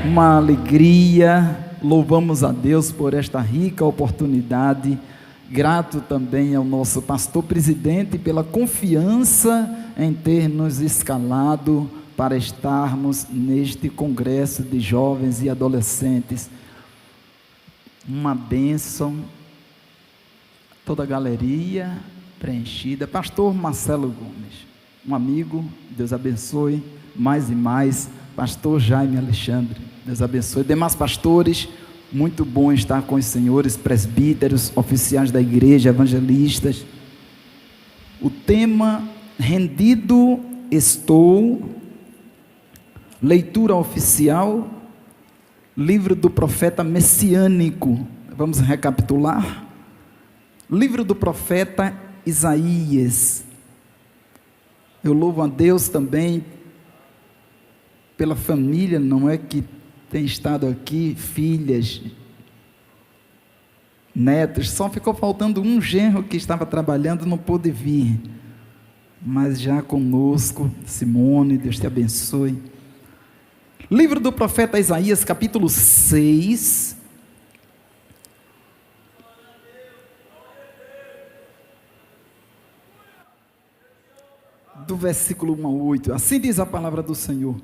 Uma alegria, louvamos a Deus por esta rica oportunidade, grato também ao nosso pastor presidente pela confiança em ter nos escalado para estarmos neste congresso de jovens e adolescentes. Uma bênção, toda a galeria preenchida. Pastor Marcelo Gomes, um amigo, Deus abençoe mais e mais. Pastor Jaime Alexandre, Deus abençoe. Demais pastores, muito bom estar com os senhores presbíteros, oficiais da igreja, evangelistas. O tema: rendido estou. Leitura oficial, livro do profeta messiânico. Vamos recapitular. Livro do profeta Isaías. Eu louvo a Deus também pela família, não é, que tem estado aqui, filhas, netos. Só ficou faltando um genro que estava trabalhando, não pôde vir, mas já conosco. Simone, Deus te abençoe. Livro do profeta Isaías, capítulo 6. Do versículo 1 a 8, assim diz a palavra do Senhor: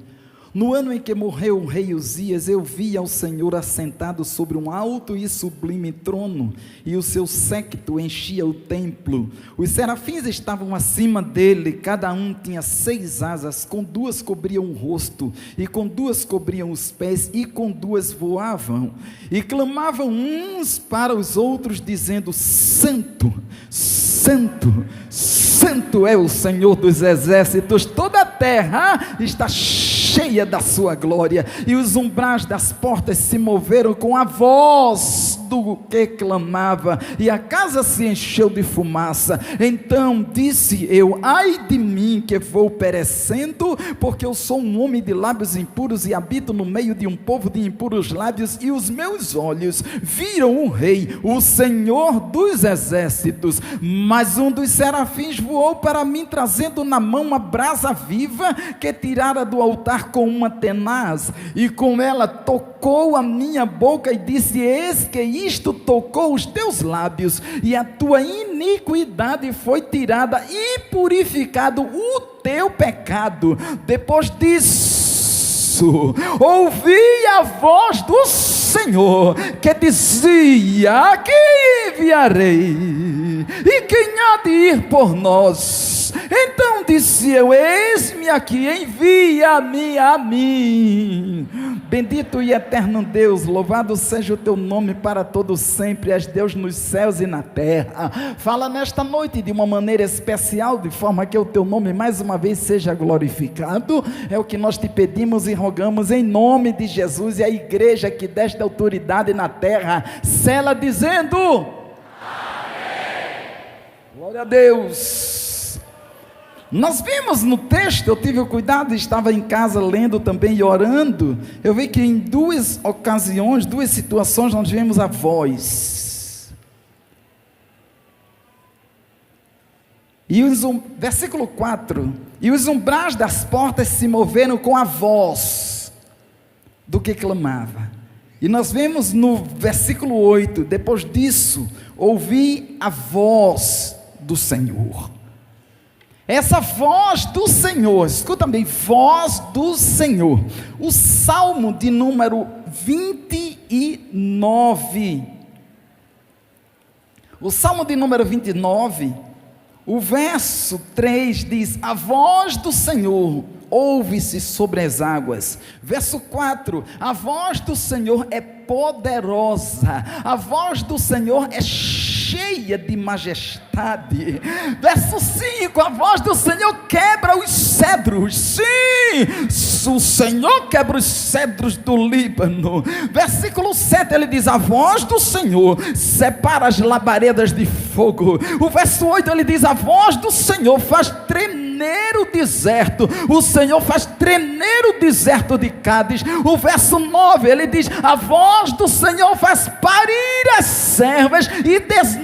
no ano em que morreu o rei Uzias, eu vi ao Senhor assentado sobre um alto e sublime trono, e o seu séquito enchia o templo. Os serafins estavam acima dele, cada um tinha 6 asas, com 2 cobriam o rosto, e com 2 cobriam os pés, e com 2 voavam, e clamavam uns para os outros, dizendo: Santo, Santo, Santo é o Senhor dos exércitos, toda a terra está cheia da sua glória. E os umbrais das portas se moveram com a voz do que clamava, e a casa se encheu de fumaça. Então disse eu: ai de mim, que vou perecendo, porque eu sou um homem de lábios impuros, e habito no meio de um povo de impuros lábios, e os meus olhos viram o rei, o Senhor dos exércitos. Mas um dos serafins voou para mim, trazendo na mão uma brasa viva, que tirara do altar com uma tenaz, e com ela tocou a minha boca, e disse: eis que isto tocou os teus lábios, e a tua iniquidade foi tirada, e purificado o teu pecado. Depois disso, ouvi a voz do Senhor, que dizia: que enviarei, e quem há de ir por nós? Então disse eu: eis-me aqui, envia-me a mim. Bendito e eterno Deus, louvado seja o teu nome para todo sempre. És Deus nos céus e na terra. Fala nesta noite de uma maneira especial, de forma que o teu nome mais uma vez seja glorificado. É o que nós te pedimos e rogamos em nome de Jesus. E a igreja que desta autoridade na terra sela dizendo: amém. Glória a Deus. Nós vimos no texto, eu tive o cuidado, estava em casa lendo também e orando, eu vi que em 2 ocasiões, 2 situações, nós vemos a voz. E versículo 4, e os umbrais das portas se moveram com a voz do que clamava. E nós vemos no versículo 8, depois disso, ouvi a voz do Senhor. Essa voz do Senhor, escuta bem, voz do Senhor. O Salmo de número 29. O Salmo de número 29, o verso 3 diz: a voz do Senhor ouve-se sobre as águas. Verso 4, a voz do Senhor é poderosa, a voz do Senhor é cheia de majestade. Verso 5, a voz do Senhor quebra os cedros. Sim, o Senhor quebra os cedros do Líbano. Versículo 7, ele diz: a voz do Senhor separa as labaredas de fogo. O verso 8, ele diz: a voz do Senhor faz tremer o deserto. O Senhor faz tremer o deserto de Cádiz. O verso 9, ele diz: a voz do Senhor faz parir as servas e desnuda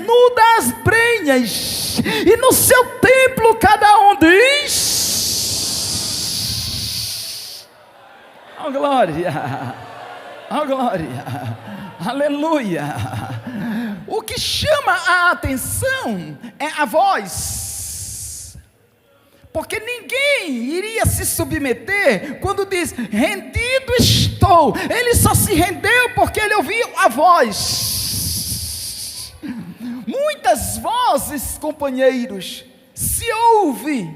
as brenhas, e no seu templo cada um diz: oh glória. Oh, glória, aleluia. O que chama a atenção é a voz, porque ninguém iria se submeter quando diz, rendido estou. Ele só se rendeu porque ele ouviu a voz. Muitas vozes, companheiros, se ouve,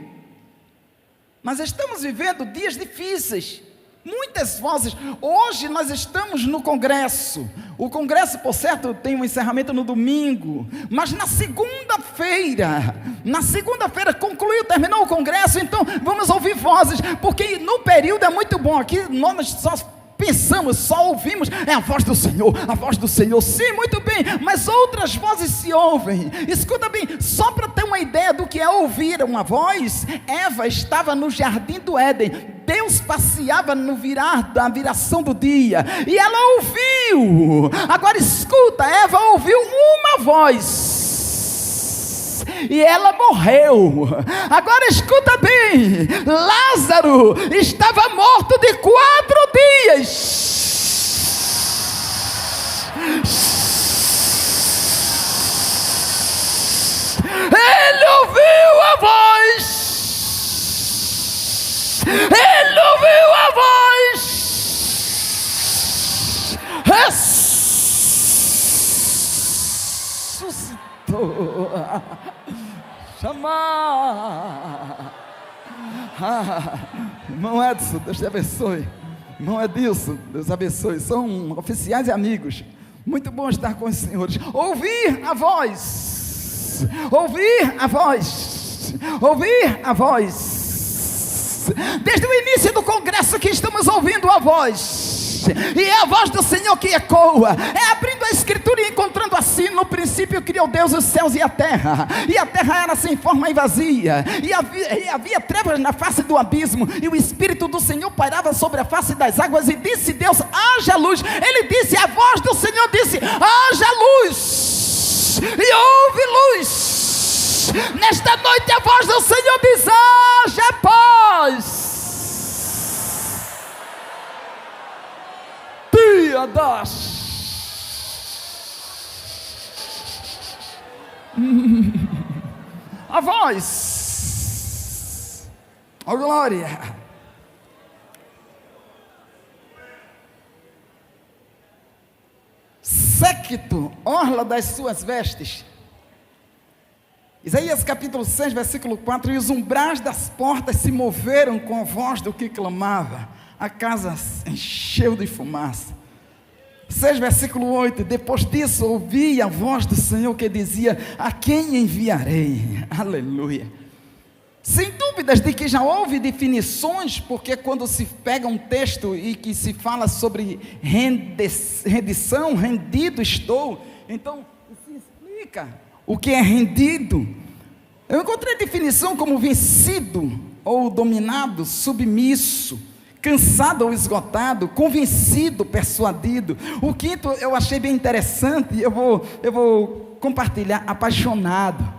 mas estamos vivendo dias difíceis. Muitas vozes. Hoje nós estamos no congresso. O congresso, por certo, tem um encerramento no domingo. Mas na segunda-feira concluiu, terminou o congresso. Então vamos ouvir vozes, porque no período é muito bom. Aqui nós só pensamos, só ouvimos, é a voz do Senhor, a voz do Senhor. Sim, muito bem, mas outras vozes se ouvem. Escuta bem, só para ter uma ideia do que é ouvir uma voz. Eva estava no jardim do Éden. Deus passeava no da viração do dia, e ela ouviu. Agora escuta, Eva ouviu uma voz, e ela morreu. Agora escuta bem, Lázaro estava morto de 4 dias. Ele ouviu a voz. Ele ouviu a voz. Ressuscitou. Chamar. Irmão Edson, Deus te abençoe. Irmão Edilson, Deus abençoe. São oficiais e amigos. Muito bom estar com os senhores. Ouvir a voz. Ouvir a voz. Ouvir a voz. Desde o início do congresso que estamos ouvindo a voz, e é a voz do Senhor que ecoa, é abrindo a escritura e encontrando assim: no princípio criou Deus os céus e a terra era sem forma e vazia, e havia trevas na face do abismo, e o Espírito do Senhor pairava sobre a face das águas, e disse Deus, haja luz. Ele disse, a voz do Senhor disse, haja luz, e houve luz. Nesta noite a voz do Senhor diz, haja paz. Dia das a voz, ó glória. Séquito orla das suas vestes. Isaías capítulo 6, versículo 4, e os umbrais das portas se moveram com a voz do que clamava, a casa encheu de fumaça. 6, versículo 8, depois disso ouvi a voz do Senhor que dizia, a quem enviarei? Aleluia. Sem dúvidas de que já houve definições, porque quando se pega um texto e que se fala sobre rendição, rendido estou, então se explica o que é rendido. Eu encontrei definição como vencido ou dominado, submisso, cansado ou esgotado, convencido, persuadido. O quinto eu achei bem interessante, eu vou compartilhar, apaixonado.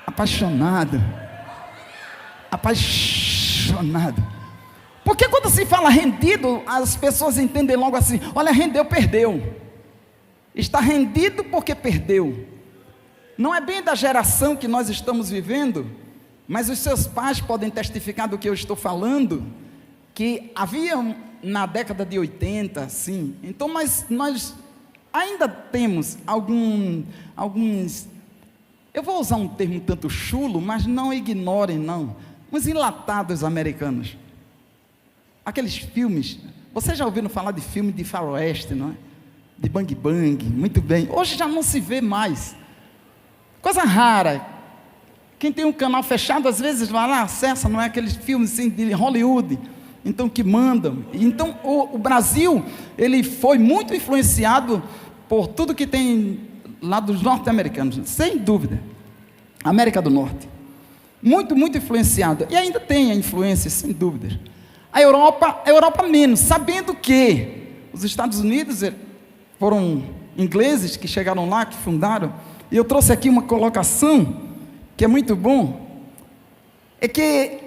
Apaixonado. Apaixonado. Porque quando se fala rendido, as pessoas entendem logo assim, olha, rendeu, perdeu. Está rendido porque perdeu. Não é bem da geração que nós estamos vivendo, mas os seus pais podem testificar do que eu estou falando, que havia na década de 80, assim. Então, mas nós ainda temos alguns, eu vou usar um termo tanto chulo, mas não ignorem não, uns enlatados americanos. Aqueles filmes, vocês já ouviram falar de filme de faroeste, não é? De bang bang, muito bem. Hoje já não se vê mais. Coisa rara. Quem tem um canal fechado, às vezes vai lá, acessa, não é aqueles filmes assim de Hollywood, então que mandam. Então o Brasil, ele foi muito influenciado por tudo que tem lá dos norte-americanos, sem dúvida. América do Norte. Muito, muito influenciado. E ainda tem a influência, sem dúvida. A Europa menos, sabendo que os Estados Unidos foram ingleses que chegaram lá, que fundaram. E eu trouxe aqui uma colocação que é muito bom, é que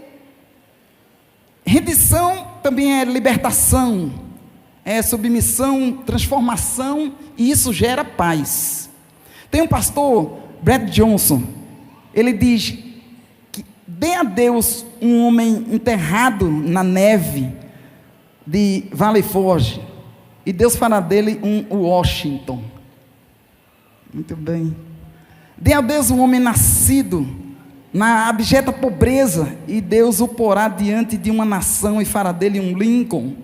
rendição também é libertação, é submissão, transformação, e isso gera paz. Tem um pastor, Brad Johnson, ele diz que dê a Deus um homem enterrado na neve de Valley Forge, e Deus fará dele um Washington. Muito bem. Dê a Deus um homem nascido na abjeta pobreza, e Deus o porá diante de uma nação e fará dele um Lincoln.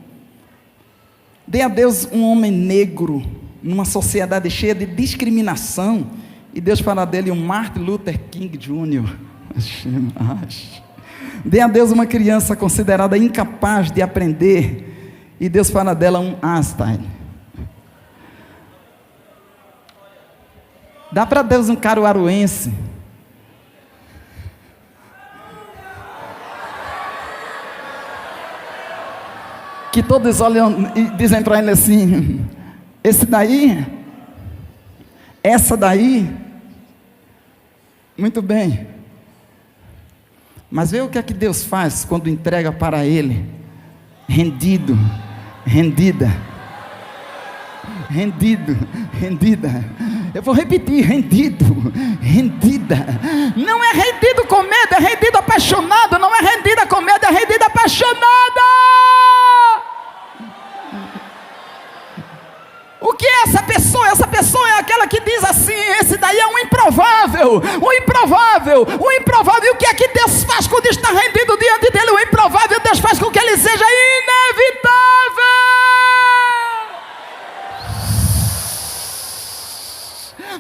Dê a Deus um homem negro numa sociedade cheia de discriminação, e Deus fará dele um Martin Luther King Jr. Dê a Deus uma criança considerada incapaz de aprender, e Deus fará dela um Einstein. Dá para Deus um caruaruense, que todos olham e dizem para ele assim: esse daí, essa daí, muito bem. Mas vê o que é que Deus faz quando entrega para ele, rendido, rendida, rendida. Eu vou repetir: rendido, rendida. Não é rendido com medo, é rendido apaixonado. Não é rendida com medo, é rendida apaixonada. O que é essa pessoa? Essa pessoa é aquela que diz assim: esse daí é um improvável, um improvável, um improvável. E o que é que Deus faz quando está rendido diante dele? O improvável, Deus faz com que ele seja inevitável.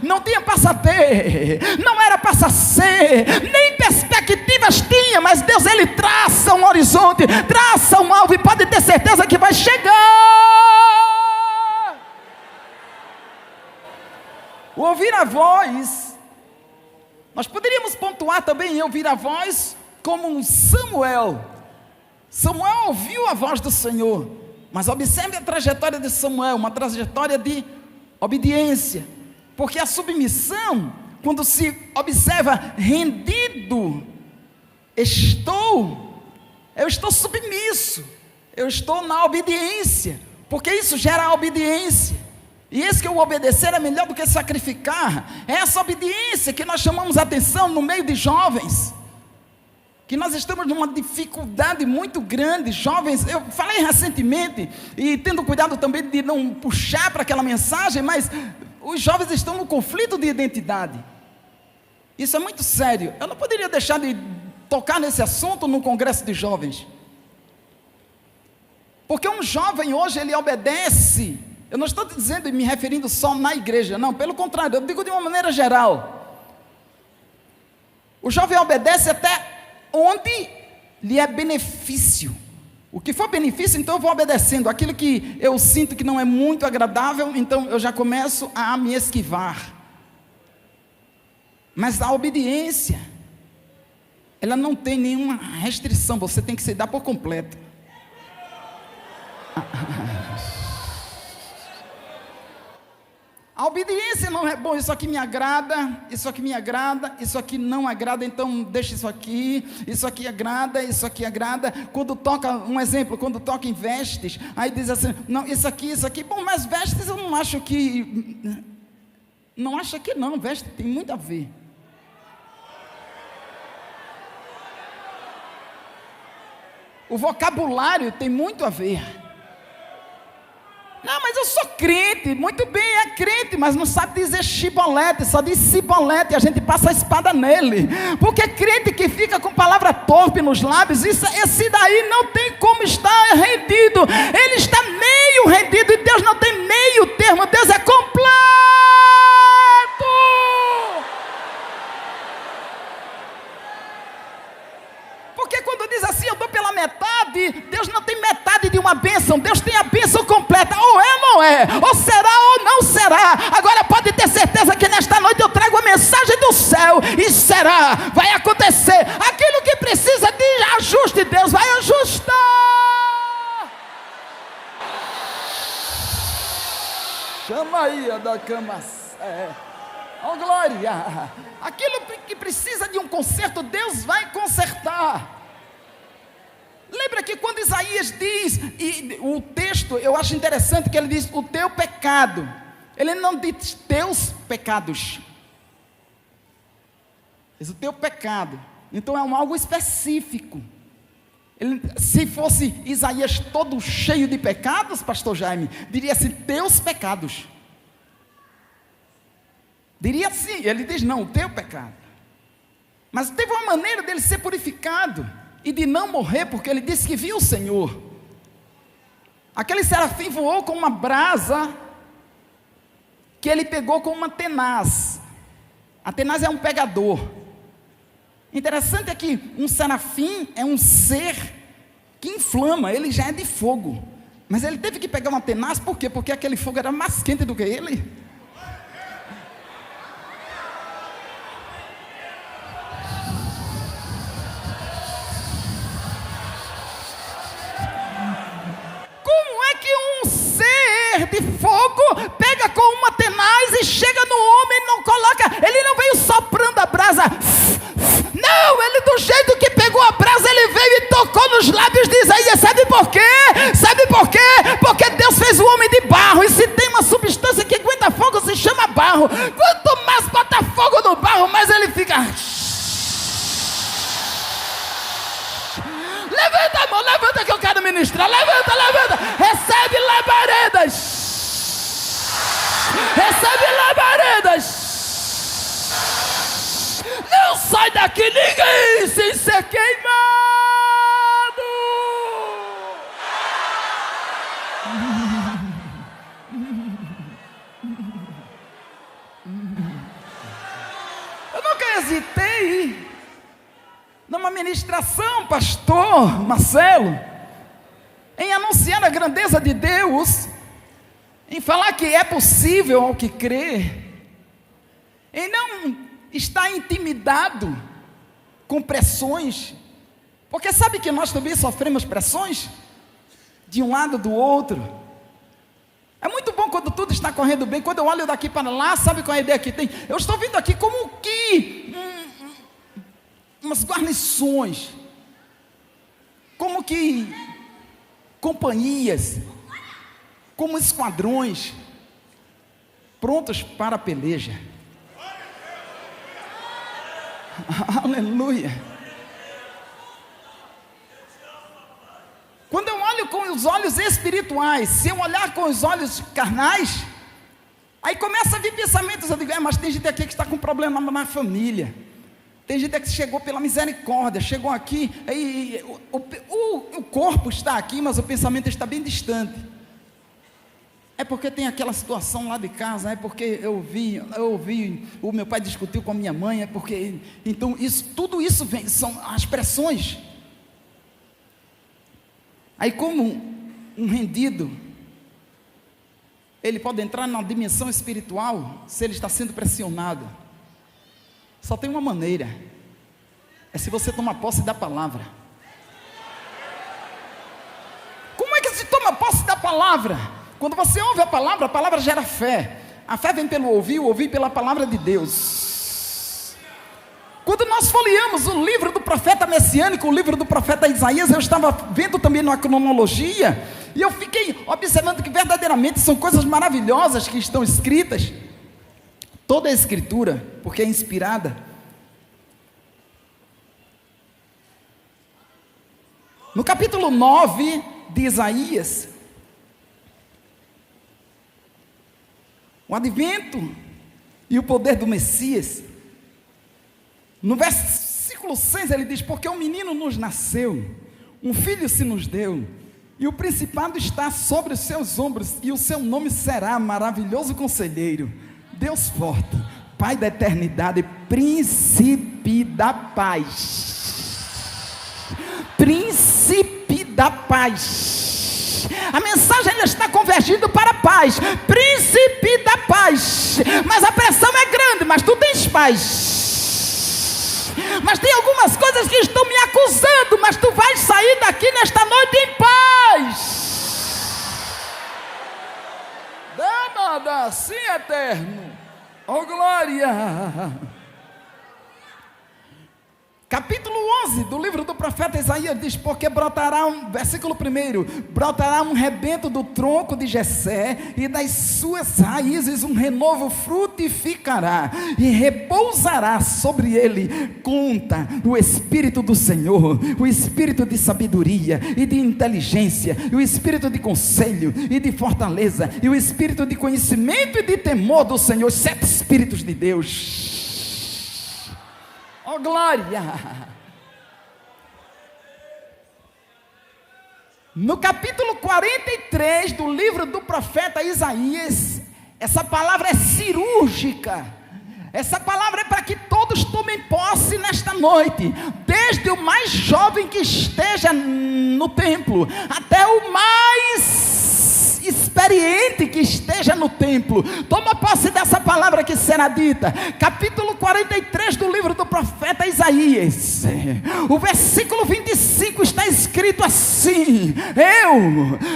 Não tinha para ter, não era para ser, nem perspectivas tinha, mas Deus, ele traça um horizonte, traça um alvo, e pode ter certeza que vai chegar. O ouvir a voz, nós poderíamos pontuar também em ouvir a voz como um Samuel. Samuel ouviu a voz do Senhor, mas observe a trajetória de Samuel, uma trajetória de obediência, porque a submissão, quando se observa rendido, eu estou submisso, eu estou na obediência, porque isso gera a obediência. E esse que o obedecer é melhor do que sacrificar. É essa obediência que nós chamamos a atenção no meio de jovens, que nós estamos numa dificuldade muito grande. Jovens, eu falei recentemente, e tendo cuidado também de não puxar para aquela mensagem, mas os jovens estão no conflito de identidade. Isso é muito sério. Eu não poderia deixar de tocar nesse assunto no congresso de jovens, porque um jovem hoje, ele obedece. Eu não estou dizendo e me referindo só na igreja, não, pelo contrário, eu digo de uma maneira geral. O jovem obedece até onde lhe é benefício. O que for benefício, então eu vou obedecendo. Aquilo que eu sinto que não é muito agradável, então eu já começo a me esquivar. Mas a obediência, ela não tem nenhuma restrição, você tem que se dar por completo. A obediência não é bom, isso aqui me agrada, isso aqui me agrada, isso aqui não agrada, então deixa isso aqui agrada, isso aqui agrada. Quando toca, um exemplo, quando toca em vestes, aí diz assim: não, isso aqui, bom, mas vestes eu não acho que, não, veste tem muito a ver. O vocabulário tem muito a ver. Não, mas eu sou crente. Muito bem, é crente, mas não sabe dizer chibolete, só diz cibolete, e a gente passa a espada nele. Porque crente que fica com palavra torpe nos lábios, esse daí não tem como estar rendido. Ele está meio rendido, e Deus não tem meio termo. Deus é completo. Porque quando diz assim, eu dou pela metade, Deus não tem metade de uma bênção, Deus tem a bênção completa, ou é ou não é, ou será ou não será. Agora pode ter certeza que nesta noite eu trago a mensagem do céu, e será, vai acontecer, aquilo que precisa de ajuste, Deus vai ajustar. Chama aí a da cama, oh glória, aquilo que precisa de um conserto, Deus vai consertar. Lembra que quando Isaías diz, e o texto, eu acho interessante que ele diz, o teu pecado. Ele não diz teus pecados. Diz o teu pecado. Então é algo específico. Se fosse Isaías todo cheio de pecados, pastor Jaime, diria assim, teus pecados. Diria assim, ele diz não, o teu pecado. Mas teve uma maneira dele ser purificado e de não morrer, porque ele disse que viu o Senhor. Aquele serafim voou com uma brasa que ele pegou com uma tenaz. A tenaz é um pegador. Interessante é que um serafim é um ser que inflama, ele já é de fogo. Mas ele teve que pegar uma tenaz, por quê? Porque aquele fogo era mais quente do que ele. Como é que um ser de fogo pega com uma tenaz e chega no homem e não coloca, ele não veio soprando a brasa. Não, ele do jeito que pegou a brasa, ele veio e tocou nos lábios de Isaías. Sabe por quê? Sabe por quê? Porque Deus fez o homem de barro. E se tem uma substância que aguenta fogo, se chama barro. Quanto mais bota fogo no barro, mais ele fica. Levanta a mão, levanta que eu quero ministrar. Levanta, levanta. Recebe labaredas. Recebe labaredas. Não sai daqui ninguém sem ser queimado. Eu nunca hesitei numa ministração, pastor Marcelo, em anunciar a grandeza de Deus, em falar que é possível ao que crê, em não está intimidado com pressões, porque sabe que nós também sofremos pressões, de um lado do outro. É muito bom quando tudo está correndo bem. Quando eu olho daqui para lá, sabe qual é a ideia que tem? Eu estou vindo aqui como que umas guarnições, como que companhias, como esquadrões, prontos para a peleja. Aleluia. Quando eu olho com os olhos espirituais, se eu olhar com os olhos carnais, aí começa a vir pensamentos. Eu digo, mas tem gente aqui que está com problema na família. Tem gente que chegou pela misericórdia, chegou aqui, aí o corpo está aqui, mas o pensamento está bem distante. É porque tem aquela situação lá de casa, é porque eu ouvi, o meu pai discutiu com a minha mãe, é porque, então tudo isso vem, são as pressões. Aí como um rendido, ele pode entrar na dimensão espiritual, se ele está sendo pressionado, só tem uma maneira, é se você tomar posse da palavra. Como é que se toma posse da palavra? Quando você ouve a palavra gera fé. A fé vem pelo ouvir, o ouvir pela palavra de Deus. Quando nós folheamos o livro do profeta messiânico, o livro do profeta Isaías, eu estava vendo também numa cronologia, e eu fiquei observando que verdadeiramente são coisas maravilhosas que estão escritas. Toda a escritura, porque é inspirada. No capítulo 9 de Isaías, o advento e o poder do Messias. No versículo 6 ele diz, porque um menino nos nasceu, um filho se nos deu, e o principado está sobre os seus ombros, e o seu nome será Maravilhoso Conselheiro, Deus Forte, Pai da Eternidade, Príncipe da Paz. Príncipe da Paz. A mensagem ela está convergindo para a paz. Príncipe da paz. Mas a pressão é grande, mas tu tens paz. Mas tem algumas coisas que estão me acusando, mas tu vais sair daqui nesta noite em paz. Damada, sim, eterno. Oh glória. Capítulo 11 do livro do profeta Isaías diz: porque brotará versículo 1, brotará um rebento do tronco de Jessé, e das suas raízes um renovo frutificará, e repousará sobre ele, conta o Espírito do Senhor, o Espírito de sabedoria e de inteligência, e o Espírito de conselho e de fortaleza, e o Espírito de conhecimento e de temor do Senhor, 7 Espíritos de Deus. Oh glória! No capítulo 43 do livro do profeta Isaías, essa palavra é cirúrgica. Essa palavra é para que todos tomem posse nesta noite, desde o mais jovem que esteja no templo, até o mais experiente que esteja no templo. Toma posse dessa palavra que será dita. Capítulo 43 do livro do profeta Isaías, o versículo 25 está escrito assim: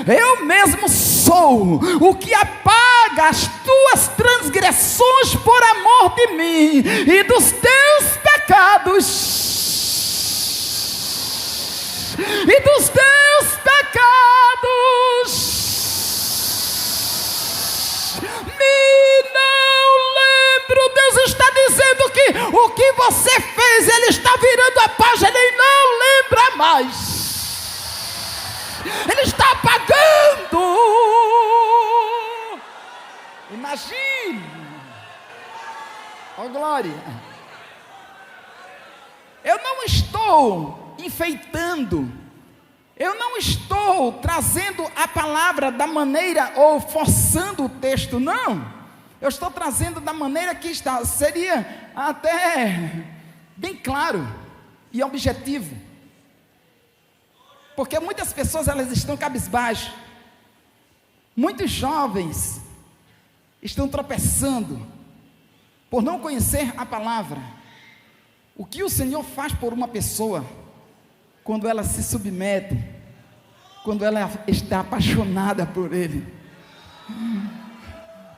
eu mesmo sou o que apaga as tuas transgressões por amor de mim e dos teus pecados, me não lembro. Deus está dizendo que o que você fez, Ele está virando a página e não lembra mais. Ele está apagando. Imagine. Oh glória. Eu não estou enfeitando, eu não estou trazendo a palavra da maneira ou forçando o texto, não. Eu estou trazendo da maneira que está. Seria até bem claro e objetivo, porque muitas pessoas elas estão cabisbaixo, muitos jovens estão tropeçando por não conhecer a palavra. O que o Senhor faz por uma pessoa quando ela se submete, quando ela está apaixonada por Ele.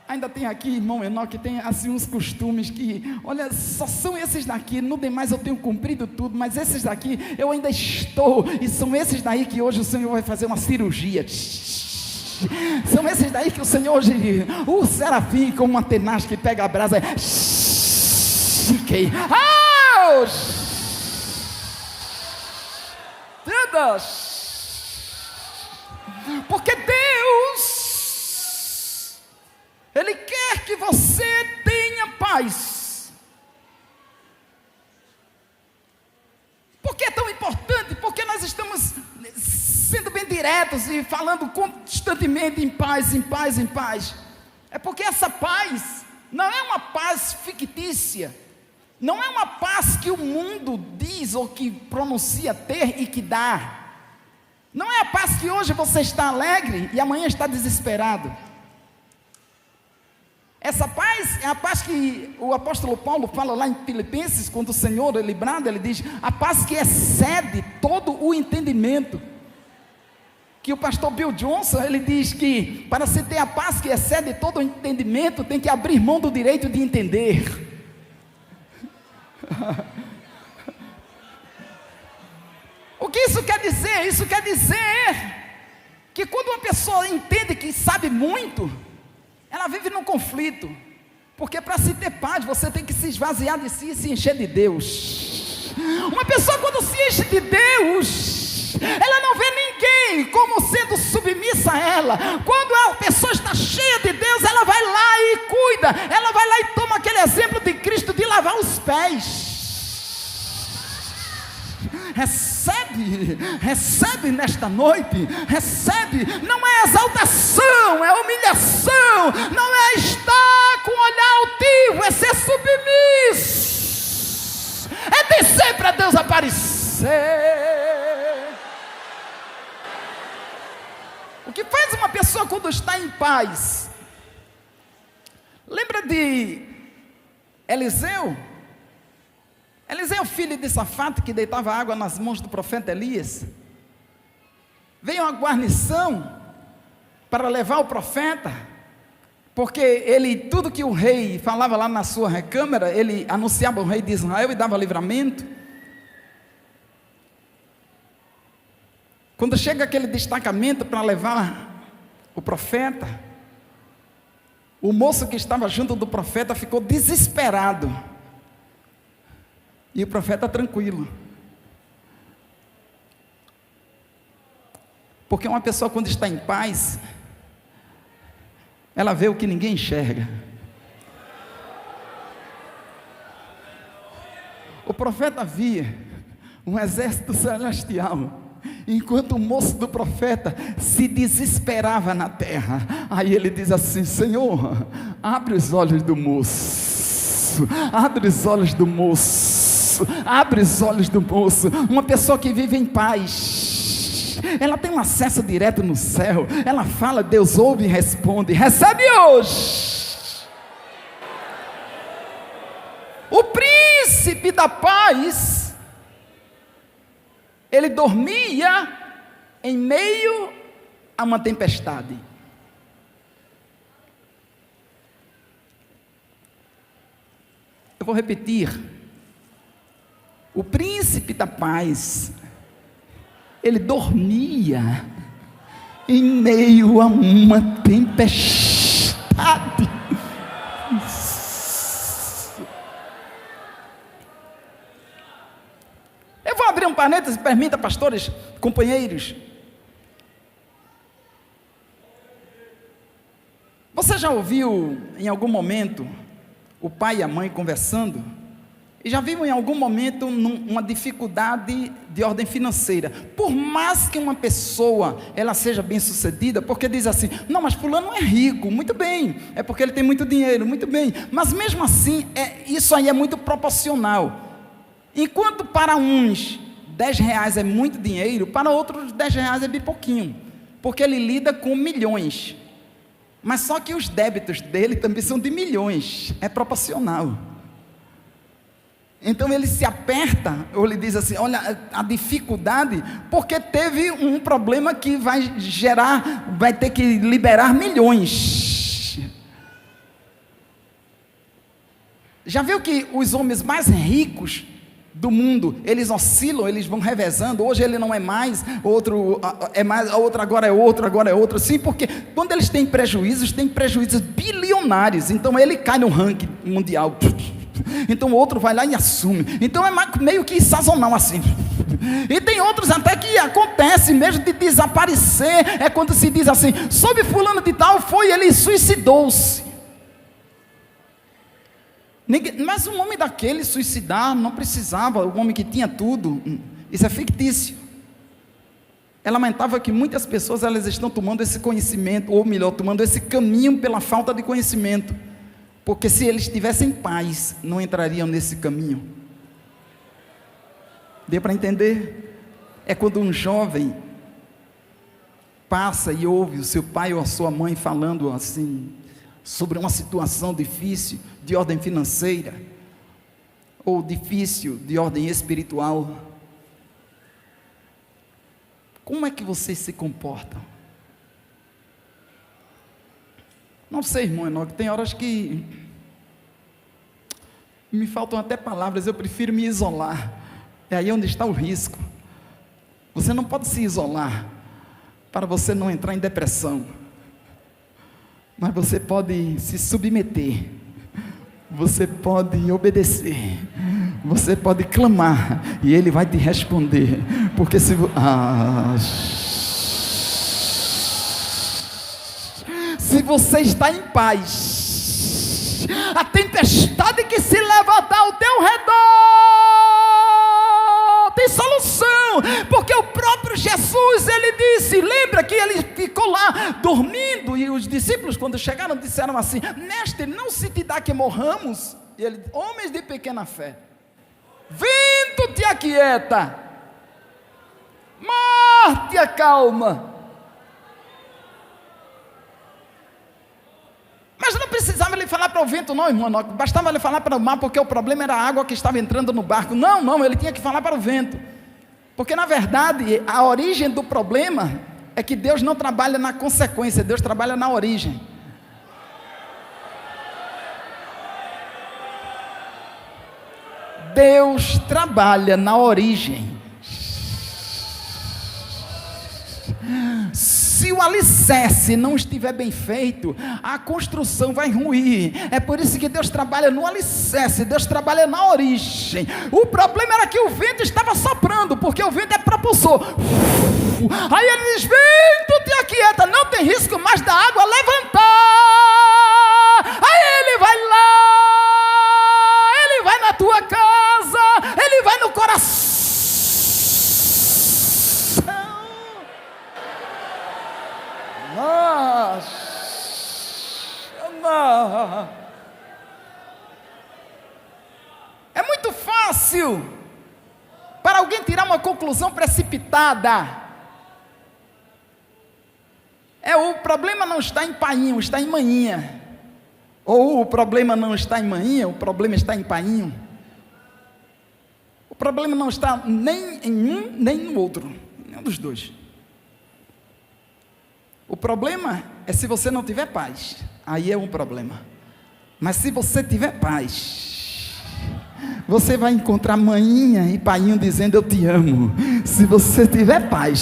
Ainda tem aqui, irmão Enoque, que tem assim uns costumes que, olha, só são esses daqui, no demais eu tenho cumprido tudo, mas esses daqui eu ainda estou, e são esses daí que hoje o Senhor vai fazer uma cirurgia. São esses daí que o Senhor hoje, o serafim com uma tenaz que pega a brasa, porque Deus, Ele quer que você tenha paz. Por que é tão importante? Porque nós estamos sendo bem diretos e falando constantemente em paz, em paz, em paz. É porque essa paz não é uma paz fictícia, não é uma paz que o mundo diz ou que pronuncia ter e que dá. Não é a paz que hoje você está alegre e amanhã está desesperado. Essa paz é a paz que o apóstolo Paulo fala lá em Filipenses, quando o Senhor ele brada, ele diz: a paz que excede todo o entendimento. Que o pastor Bill Johnson, ele diz que para se ter a paz que excede todo o entendimento, tem que abrir mão do direito de entender. O que isso quer dizer? Isso quer dizer que quando uma pessoa entende que sabe muito, ela vive num conflito, porque para se ter paz, você tem que se esvaziar de si e se encher de Deus. Uma pessoa quando se enche de Deus, ela não vê ninguém como sendo submissa a ela. Quando a pessoa está cheia de Deus, ela vai lá e cuida, ela vai lá e toma aquele exemplo de Cristo de lavar os pés. Recebe nesta noite, recebe, não é exaltação, é humilhação, não é estar com o olhar altivo, é ser submisso, é descer para Deus aparecer. O que faz uma pessoa quando está em paz? Lembra de Eliseu? Eliseu, filho de Safate, que deitava água nas mãos do profeta Elias. Veio uma guarnição para levar o profeta, porque ele, tudo que o rei falava lá na sua recâmara, ele anunciava o rei de Israel e dava livramento. Quando chega aquele destacamento para levar o profeta, o moço que estava junto do profeta ficou desesperado. E o profeta tranquilo. Porque uma pessoa, quando está em paz, ela vê o que ninguém enxerga. O profeta via um exército celestial, enquanto o moço do profeta se desesperava na terra. Aí ele diz assim: Senhor, abre os olhos do moço, abre os olhos do moço, abre os olhos do moço. Uma pessoa que vive em paz, ela tem um acesso direto no céu. Ela fala, Deus ouve e responde. Recebe hoje. O príncipe da paz, ele dormia em meio a uma tempestade. Eu vou repetir. O príncipe da paz, ele dormia em meio a uma tempestade. Eu vou abrir um parênteses, permita, pastores, companheiros. Você já ouviu em algum momento o pai e a mãe conversando? E já viram em algum momento uma dificuldade de ordem financeira? Por mais que uma pessoa ela seja bem sucedida, porque diz assim, não, mas fulano é rico, muito bem, é porque ele tem muito dinheiro, muito bem, mas mesmo assim, isso aí é muito proporcional. Enquanto para uns 10 reais é muito dinheiro, para outros 10 reais é bem pouquinho, porque ele lida com milhões, mas só que os débitos dele também são de milhões, é proporcional. Então ele se aperta, ou ele diz assim, olha, a dificuldade, porque teve um problema que vai ter que liberar milhões. Já viu que os homens mais ricos do mundo, eles oscilam, eles vão revezando, hoje ele não é mais, outro é mais, outro agora é outro, sim, porque quando eles têm prejuízos bilionários, então ele cai no ranking mundial, então o outro vai lá e assume, então é meio que sazonal assim, e tem outros até que acontece mesmo de desaparecer, é quando se diz assim, soube fulano de tal, ele suicidou-se. Mas um homem daquele suicidar não precisava, o homem que tinha tudo, isso é fictício. É lamentável que muitas pessoas elas estão tomando esse conhecimento, ou melhor, tomando esse caminho pela falta de conhecimento, porque se eles tivessem paz, não entrariam nesse caminho. Deu para entender? É quando um jovem passa e ouve o seu pai ou a sua mãe falando assim, sobre uma situação difícil, de ordem financeira, ou difícil de ordem espiritual, como é que vocês se comportam? Não sei, irmão Enoque, tem horas que me faltam até palavras, eu prefiro me isolar, é aí onde está o risco. Você não pode se isolar, para você não entrar em depressão, mas você pode se submeter, você pode obedecer, você pode clamar, e Ele vai te responder, porque se você está em paz, a tempestade que se levantar ao teu redor, tem solução, porque o próprio Jesus, ele disse, lembra que ele ficou lá dormindo, e os discípulos quando chegaram disseram assim, mestre, não se te dá que morramos? E ele disse, homens de pequena fé, vento te aquieta, mar te acalma. Mas não precisava ele falar para o vento não, irmão, não, bastava ele falar para o mar, porque o problema era a água que estava entrando no barco. Não, ele tinha que falar para o vento, porque na verdade a origem do problema é que Deus não trabalha na consequência, Deus trabalha na origem. Deus trabalha na origem. se o alicerce não estiver bem feito, a construção vai ruir. É por isso que Deus trabalha no alicerce, Deus trabalha na origem. O problema era que o vento estava soprando, porque o vento é propulsor. Aí ele diz: vento, te aquieta, não tem risco mais da água levantar. Aí ele vai lá, ele vai na tua casa, ele vai no coração. É muito fácil para alguém tirar uma conclusão precipitada. O problema não está em painho, está em maninha. Ou o problema não está em maninha, o problema está em painho. O problema não está nem em um, nem no outro, nenhum dos dois. O problema é se você não tiver paz, aí é um problema. Mas se você tiver paz, você vai encontrar maninha e painho dizendo: eu te amo. Se você tiver paz,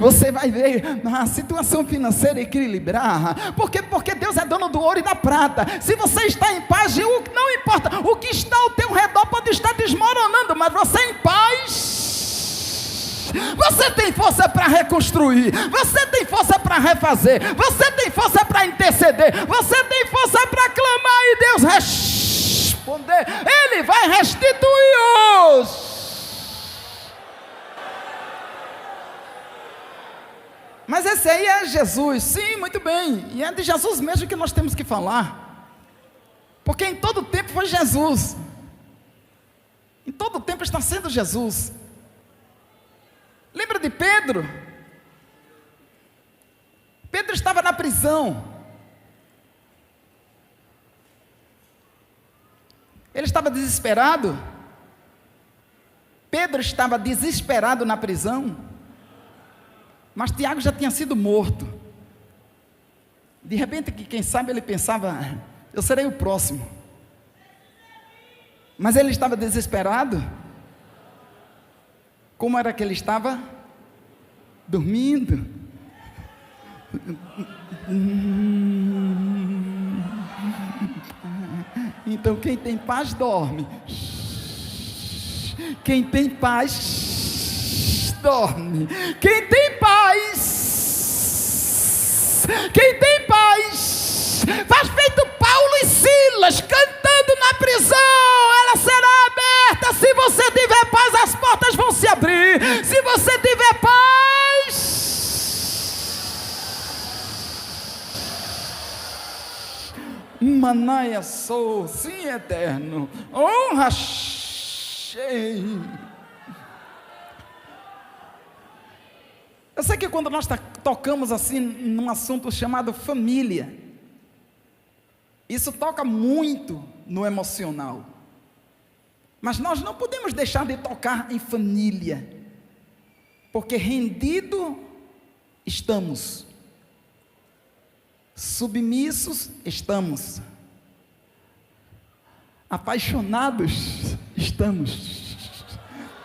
você vai ver a situação financeira equilibrar. Porque Deus é dono do ouro e da prata. Se você está em paz, não importa, o que está ao teu redor pode estar desmoronando, mas você em paz, você tem força para reconstruir, você tem força para refazer, você tem força para interceder, você tem força para clamar e Deus responder. Ele vai restituir-os. Mas esse aí é Jesus. Sim, muito bem, e é de Jesus mesmo que nós temos que falar, porque em todo tempo foi Jesus, em todo tempo está sendo Jesus. Lembra de Pedro? Pedro estava na prisão. Ele estava desesperado. Pedro estava desesperado na prisão. Mas Tiago já tinha sido morto. De repente, quem sabe ele pensava: eu serei o próximo. Mas ele estava desesperado. Como era que ele estava? Dormindo. Então quem tem paz dorme. Quem tem paz dorme. Quem tem paz faz feito Paulo e Silas cantando na prisão. Ela será aberta. Se você tiver paz, as portas vão se abrir. Se você tiver paz, Manaia sou, sim, eterno, honra cheia. Eu sei que quando nós tocamos assim num assunto chamado família, isso toca muito no emocional. Mas nós não podemos deixar de tocar em família, porque rendido estamos, submissos estamos, apaixonados estamos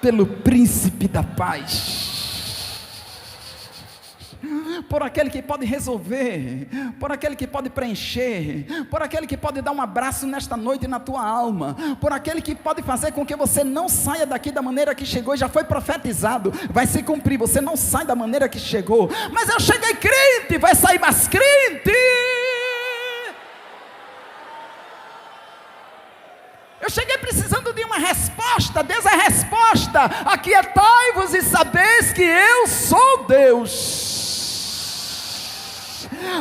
pelo príncipe da paz, por aquele que pode resolver, por aquele que pode preencher, por aquele que pode dar um abraço nesta noite na tua alma, por aquele que pode fazer com que você não saia daqui da maneira que chegou. E já foi profetizado, vai se cumprir, você não sai da maneira que chegou. Mas eu cheguei crente, vai sair mais crente. Eu cheguei precisando de uma resposta. Deus é a resposta. Aquietai-vos e sabeis que eu sou Deus.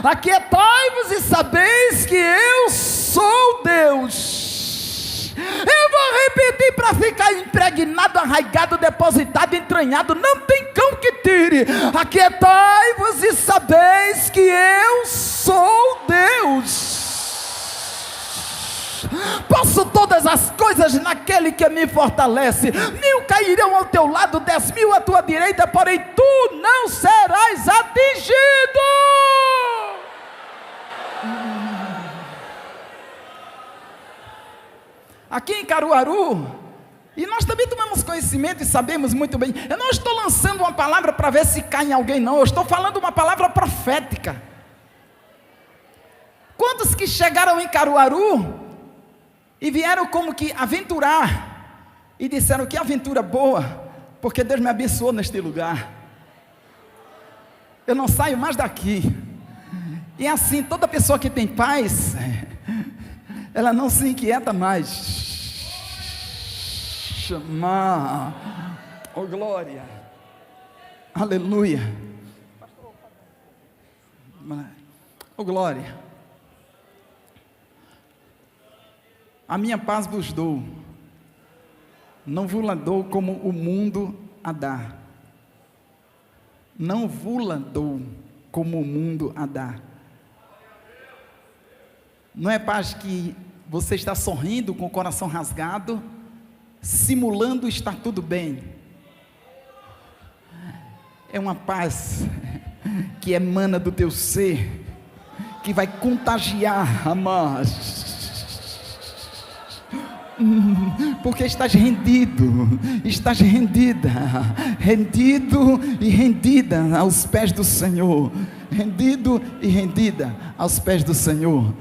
Aquietai-vos e sabeis que eu sou Deus. Eu vou repetir para ficar impregnado, arraigado, depositado, entranhado. Não tem cão que tire. Aquietai-vos e sabeis que eu sou Deus. Posso todas as coisas naquele que me fortalece. 1000 cairão ao teu lado, 10.000 à tua direita, porém tu não serás atingido. Aqui em Caruaru E nós também tomamos conhecimento e sabemos muito bem. Eu não estou lançando uma palavra para ver se cai em alguém, não. Eu estou falando uma palavra profética. Quantos que chegaram em Caruaru e vieram como que aventurar e disseram que aventura boa, porque Deus me abençoou neste lugar. Eu não saio mais daqui. E assim, toda pessoa que tem paz, ela não se inquieta mais. Oh glória, aleluia, oh glória. A minha paz vos dou, não vos dou como o mundo a dá. Não vos dou como o mundo a dá. Não é paz que você está sorrindo com o coração rasgado, simulando estar tudo bem. É uma paz que emana do teu ser, que vai contagiar, amados. Porque estás rendido, estás rendida, rendido e rendida aos pés do Senhor, rendido e rendida aos pés do Senhor.